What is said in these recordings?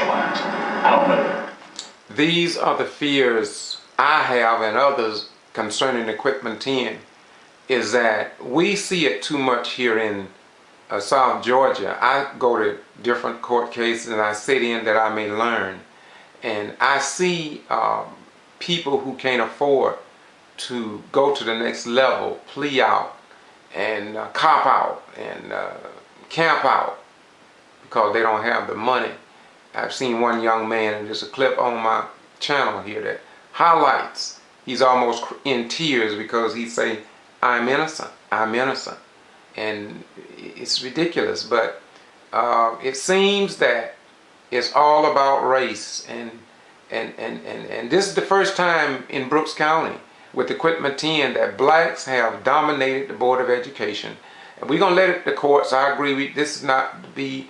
racial act. I don't know. These are the fears I have and others concerning the Quitman 10, is that we see it too much here in South Georgia. I go to different court cases and I sit in that I may learn. And I see people who can't afford to go to the next level, plea out and cop out and camp out because they don't have the money. I've seen one young man, and there's a clip on my channel here that highlights, he's almost in tears because he say, I'm innocent, I'm innocent. And it's ridiculous, but it seems that it's all about race, and this is the first time in Brooks County with the Quitman 10 that blacks have dominated the Board of Education. And we're going to let it, the courts, I agree with, this is not to be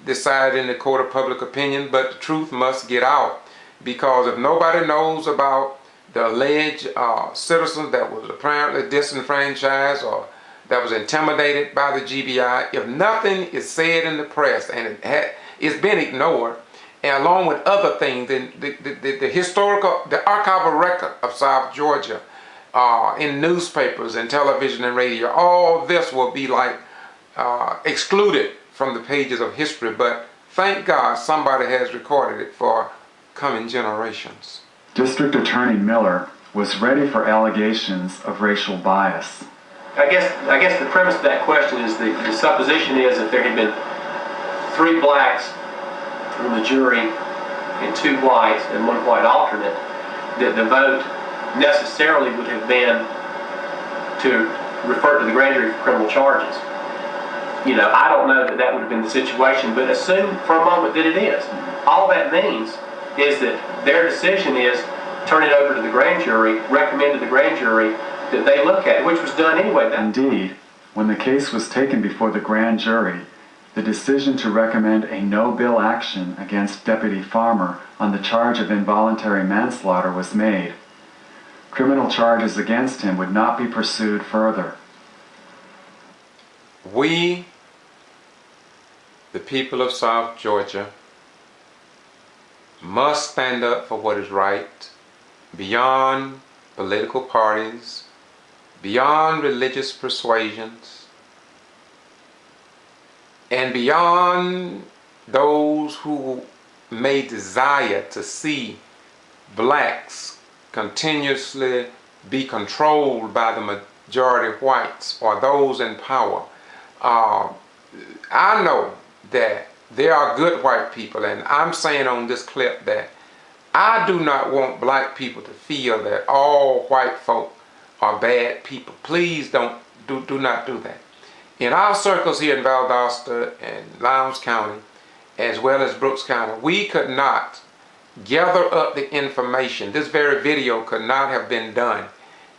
decided in the court of public opinion, but the truth must get out. Because if nobody knows about the alleged citizens that was apparently disenfranchised or that was intimidated by the G.B.R, if nothing is said in the press and it's been ignored, and along with other things, the historical, the archival record of South Georgia in newspapers and television and radio, all this will be like excluded from the pages of history. But thank God somebody has recorded it for coming generations. District Attorney Miller was ready for allegations of racial bias. I guess the premise of that question is the supposition is that there had been 3 blacks on the jury and 2 whites and 1 white alternate, that the vote necessarily would have been to refer to the grand jury for criminal charges. You know, I don't know that that would have been the situation, but assume for a moment that it is. All that means is that their decision is turn it over to the grand jury, recommend to the grand jury that they look at, which was done anyway. Indeed, when the case was taken before the grand jury, the decision to recommend a no-bill action against Deputy Farmer on the charge of involuntary manslaughter was made. Criminal charges against him would not be pursued further. We, the people of South Georgia, must stand up for what is right, beyond political parties, beyond religious persuasions, and beyond those who may desire to see blacks continuously be controlled by the majority whites or those in power. I know that there are good white people, and I'm saying on this clip that I do not want black people to feel that all white folk are bad people. Please do not do that. In our circles here in Valdosta and Lowndes County, as well as Brooks County, we could not gather up the information. This very video could not have been done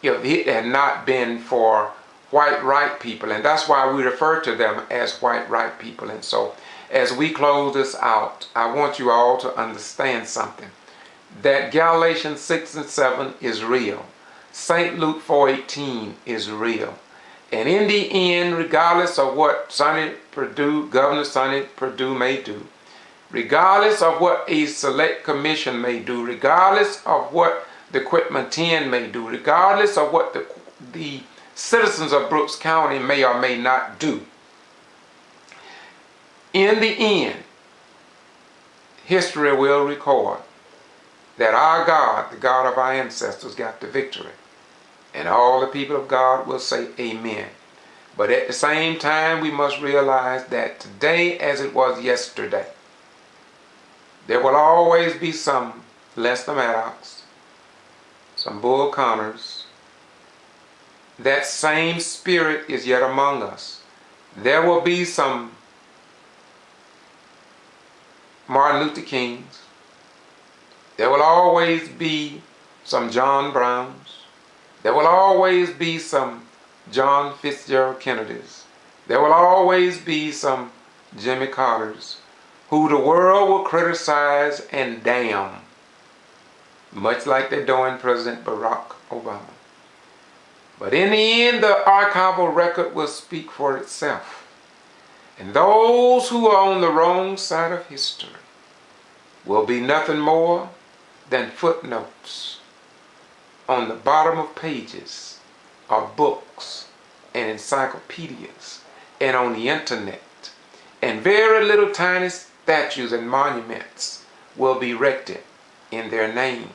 if it had not been for white right people, and that's why we refer to them as white right people. And so as we close this out, I want you all to understand something, that Galatians 6 and 7 is real. St. Luke 4:18 is real. And in the end, regardless of what Sonny Perdue, Governor Sonny Perdue may do, regardless of what a select commission may do, regardless of what the Quitman 10 may do, regardless of what the citizens of Brooks County may or may not do, in the end, history will record that our God, the God of our ancestors, got the victory. And all the people of God will say amen. But at the same time, we must realize that today, as it was yesterday, there will always be some Lester Maddox, some Bull Connors. That same spirit is yet among us. There will be some Martin Luther Kings. There will always be some John Browns. There will always be some John Fitzgerald Kennedys. There will always be some Jimmy Carters who the world will criticize and damn, much like they're doing President Barack Obama. But in the end, the archival record will speak for itself. And those who are on the wrong side of history will be nothing more than footnotes on the bottom of pages of books and encyclopedias and on the internet. And very little tiny statues and monuments will be erected in their name.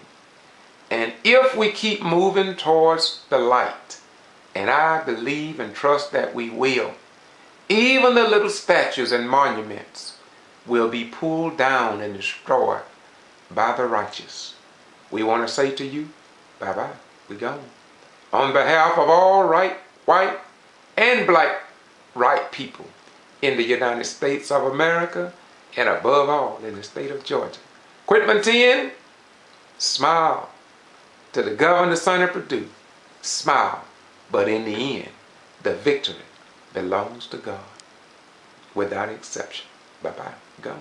And if we keep moving towards the light, and I believe and trust that we will, even the little statues and monuments will be pulled down and destroyed by the righteous. We want to say to you, bye-bye, we gone. On behalf of all right, white, and black right people in the United States of America, and above all in the state of Georgia. Quitman 10, smile. To the Governor Sonny Perdue, smile. But in the end, the victory belongs to God, without exception. Bye-bye. Go.